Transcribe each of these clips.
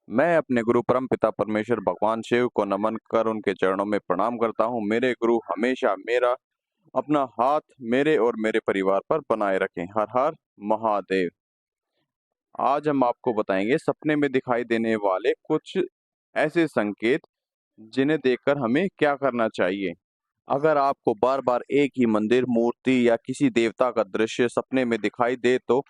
मैं अपने गुरु परम पिता परमेश्वर भगवान शिव को नमन कर उनके चरणों में प्रणाम करता हूँ। मेरे गुरु हमेशा मेरा अपना हाथ मेरे और मेरे परिवार पर बनाए रखें। हर हर महादेव। आज हम आपको बताएंगे सपने में दिखाई देने वाले कुछ ऐसे संकेत जिन्हें देखकर हमें क्या करना चाहिए। अगर आपको बार बार एक ही मंदिर, मूर्ति या किसी देवता का दृश्य सपने में दिखाई दे तो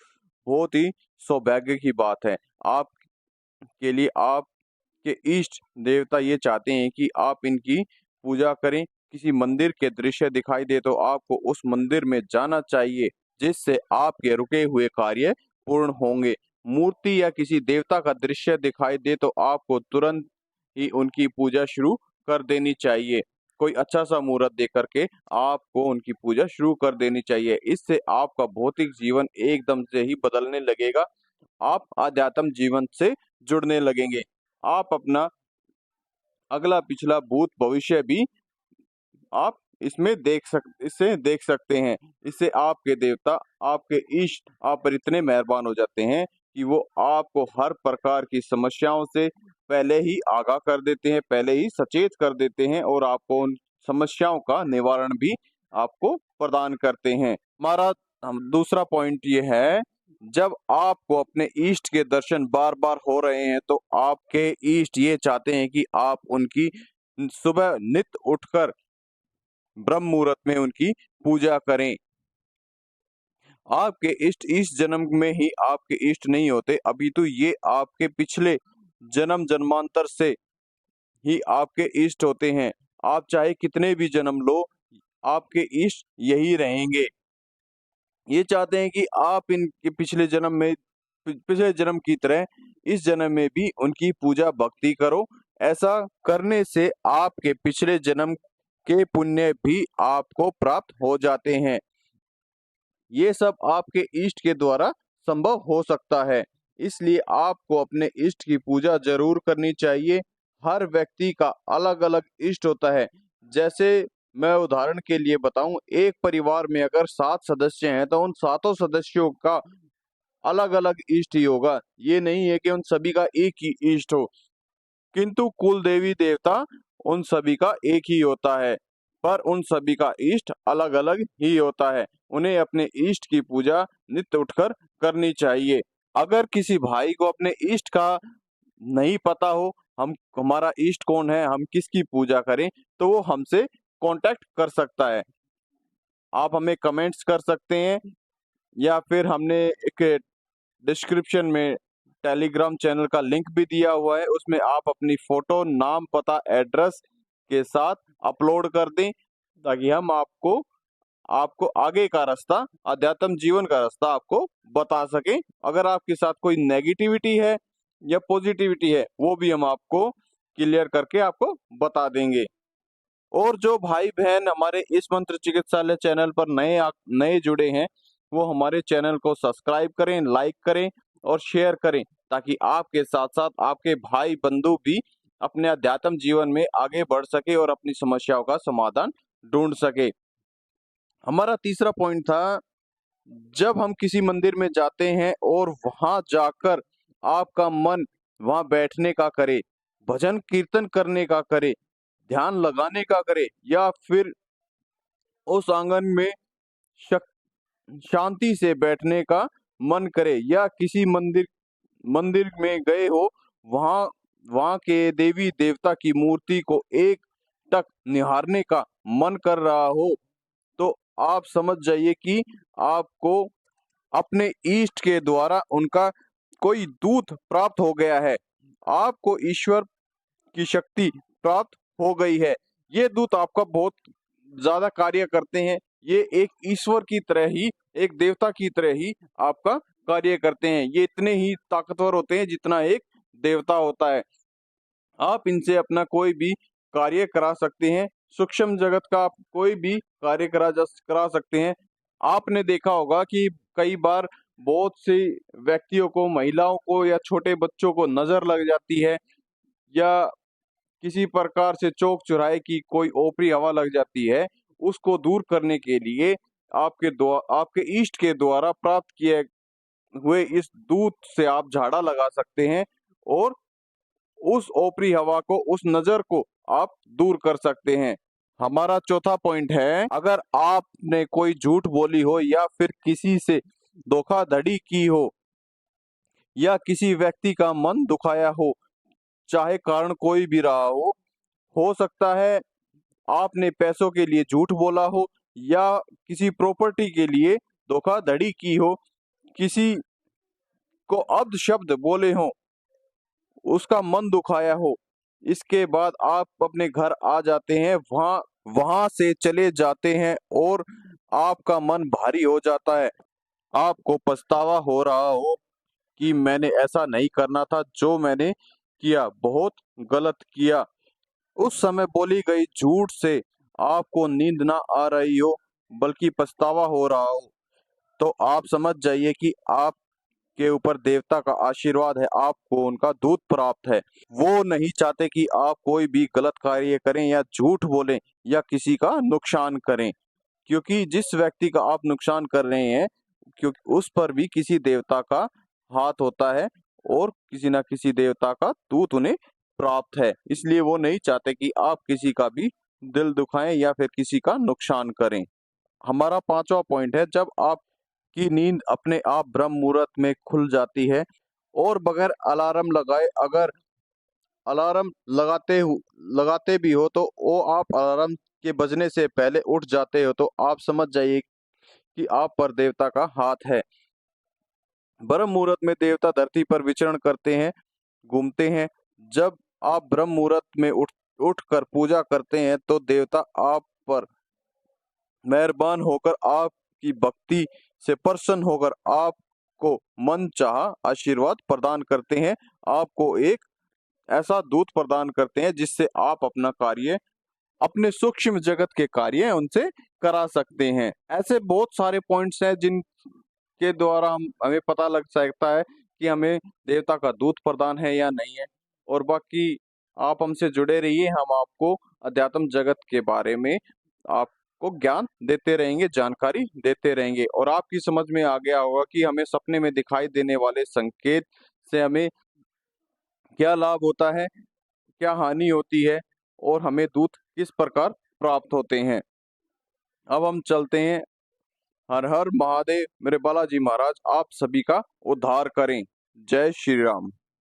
बहुत ही सौभाग्य की बात है। आपके लिए आपके इष्ट देवता ये चाहते हैं कि आप इनकी पूजा करें। किसी मंदिर के दृश्य दिखाई दे तो आपको उस मंदिर में जाना चाहिए, जिससे आपके रुके हुए कार्य पूर्ण होंगे। मूर्ति या किसी देवता का दृश्य दिखाई दे तो आपको तुरंत ही उनकी पूजा शुरू कर देनी चाहिए। कोई अच्छा सा मुहूर्त देख करके आपको उनकी पूजा शुरू कर देनी चाहिए। इससे आपका भौतिक जीवन एकदम से ही बदलने लगेगा। आप आध्यात्म जीवन से जुड़ने लगेंगे। आप अपना अगला पिछला भूत भविष्य भी आप इससे देख सकते हैं। इससे आपके देवता, आपके इष्ट आप पर इतने मेहरबान हो जाते हैं कि वो आपको हर प्रकार की समस्याओं से पहले ही आगाह कर देते हैं, पहले ही सचेत कर देते हैं और आपको उन समस्याओं का निवारण भी आपको प्रदान करते हैं। हमारा दूसरा पॉइंट ये है, जब आपको अपने इष्ट के दर्शन बार बार हो रहे हैं तो आपके इष्ट ये चाहते हैं कि आप उनकी सुबह नित उठकर ब्रह्म मुहूर्त में उनकी पूजा करें। आपके इष्ट इस जन्म में ही आपके इष्ट नहीं होते, अभी तो ये आपके पिछले जन्म जन्मांतर से ही आपके इष्ट होते हैं। आप चाहे कितने भी जन्म लो, आपके इष्ट यही रहेंगे। ये चाहते हैं कि आप इनके पिछले जन्म की तरह इस जन्म में भी उनकी पूजा भक्ति करो। ऐसा करने से आपके पिछले जन्म के पुण्य भी आपको प्राप्त हो जाते हैं। ये सब आपके इष्ट के द्वारा संभव हो सकता है। इसलिए आपको अपने इष्ट की पूजा जरूर करनी चाहिए। हर व्यक्ति का अलग अलग इष्ट होता है। जैसे मैं उदाहरण के लिए बताऊं, एक परिवार में अगर 7 सदस्य हैं तो उन सातों सदस्यों का अलग अलग इष्ट ही होगा। ये नहीं है कि उन सभी का एक ही इष्ट हो, किंतु कुल देवी देवता उन सभी का एक ही होता है, पर उन सभी का इष्ट अलग अलग ही होता है। उन्हें अपने इष्ट की पूजा नित्य उठकर करनी चाहिए। अगर किसी भाई को अपने इष्ट का नहीं पता हो, हम हमारा इष्ट कौन है, हम किसकी पूजा करें, तो वो हमसे कांटेक्ट कर सकता है। आप हमें कमेंट्स कर सकते हैं या फिर हमने एक डिस्क्रिप्शन में टेलीग्राम चैनल का लिंक भी दिया हुआ है, उसमें आप अपनी फोटो, नाम, पता, एड्रेस के साथ अपलोड कर दें, ताकि हम आपको आपको आगे का रास्ता, अध्यात्म जीवन का रास्ता आपको बता सकें। अगर आपके साथ कोई नेगेटिविटी है या पॉजिटिविटी है, वो भी हम आपको क्लियर करके आपको बता देंगे। और जो भाई बहन हमारे इस मंत्र चिकित्सालय चैनल पर नए जुड़े हैं, वो हमारे चैनल को सब्सक्राइब करें, लाइक करें और शेयर करें, ताकि आपके साथ साथ आपके भाई बंधु भी अपने अध्यात्म जीवन में आगे बढ़ सके और अपनी समस्याओं का समाधान ढूंढ सके। हमारा तीसरा पॉइंट था, जब हम किसी मंदिर में जाते हैं और वहां जाकर आपका मन वहां बैठने का करे, भजन कीर्तन करने का करे, ध्यान लगाने का करे, या फिर उस आंगन में शांति से बैठने का मन करे, या किसी मंदिर में गए हो, वहां वहां के देवी देवता की मूर्ति को एक टक निहारने का मन कर रहा हो, तो आप समझ जाइए कि आपको अपने इष्ट के द्वारा उनका कोई दूत प्राप्त हो गया है। आपको ईश्वर की शक्ति प्राप्त हो गई है। ये दूत आपका बहुत ज्यादा कार्य करते हैं। ये एक ईश्वर की तरह ही, एक देवता की तरह ही आपका कार्य करते हैं। ये इतने ही ताकतवर होते हैं जितना एक देवता होता है। आप इनसे अपना कोई भी कार्य करा सकते हैं। सूक्ष्म जगत का आप कोई भी कार्य करा सकते हैं। आपने देखा होगा कि कई बार बहुत से व्यक्तियों को, महिलाओं को या छोटे बच्चों को नजर लग जाती है, या किसी प्रकार से चौक चौराहे की कोई ओपरी हवा लग जाती है, उसको दूर करने के लिए आपके इष्ट के द्वारा प्राप्त किए हुए इस दूध से आप झाड़ा लगा सकते हैं और उस ऊपरी हवा को, उस नजर को आप दूर कर सकते हैं। हमारा चौथा पॉइंट है, अगर आपने कोई झूठ बोली हो या फिर किसी से धोखाधड़ी की हो या किसी व्यक्ति का मन दुखाया हो, चाहे कारण कोई भी रहा हो सकता है आपने पैसों के लिए झूठ बोला हो या किसी प्रॉपर्टी के लिए धोखाधड़ी की हो, किसी को अपशब्द बोले हो, उसका मन दुखाया हो, इसके बाद आप अपने घर आ जाते हैं, वहां वहां से चले जाते हैं और आपका मन भारी हो जाता है। आपको पछतावा हो रहा हो कि मैंने ऐसा नहीं करना था, जो मैंने किया बहुत गलत किया। उस समय बोली गई झूठ से आपको नींद ना आ रही हो बल्कि पछतावा हो रहा हो, तो आप समझ जाइए कि आपके ऊपर देवता का आशीर्वाद है, आपको उनका दूत प्राप्त है। वो नहीं चाहते कि आप कोई भी गलत कार्य करें या झूठ बोलें या किसी का नुकसान करें, क्योंकि जिस व्यक्ति का आप नुकसान कर रहे हैं, क्योंकि उस पर भी किसी देवता का हाथ होता है और किसी ना किसी देवता का दूत उन्हें प्राप्त है। इसलिए वो नहीं चाहते कि आप किसी का भी दिल दुखाएं या फिर किसी का नुकसान करें। हमारा पांचवा पॉइंट है, जब आपकी नींद अपने आप ब्रह्म मुहूर्त में खुल जाती है और बगैर अलार्म लगाए, अगर अलार्म लगाते भी हो तो वो आप अलार्म के बजने से पहले उठ जाते हो, तो आप समझ जाइए कि आप पर देवता का हाथ है। ब्रह्म मुहूर्त में देवता धरती पर विचरण करते हैं, घूमते हैं। जब आप ब्रह्म मुहूर्त में उठ कर पूजा करते हैं तो देवता आप पर मेहरबान होकर आपकी भक्ति से प्रसन्न होकर आपको मन चाहा आशीर्वाद प्रदान करते हैं, आपको एक ऐसा दूत प्रदान करते हैं जिससे आप अपना कार्य, अपने सूक्ष्म जगत के कार्य उनसे करा सकते हैं। ऐसे बहुत सारे पॉइंट्स हैं जिनके द्वारा हमें पता लग सकता है कि हमें देवता का दूत प्रदान है या नहीं है। और बाकी आप हमसे जुड़े रहिए, हम आपको अध्यात्म जगत के बारे में आपको ज्ञान देते रहेंगे, जानकारी देते रहेंगे, और आपकी समझ में आ गया होगा कि हमें सपने में दिखाई देने वाले संकेत से हमें क्या लाभ होता है, क्या हानि होती है और हमें दूत किस प्रकार प्राप्त होते हैं। अब हम चलते हैं। हर हर महादेव। मेरे बालाजी महाराज आप सभी का उद्धार करें। जय श्री राम।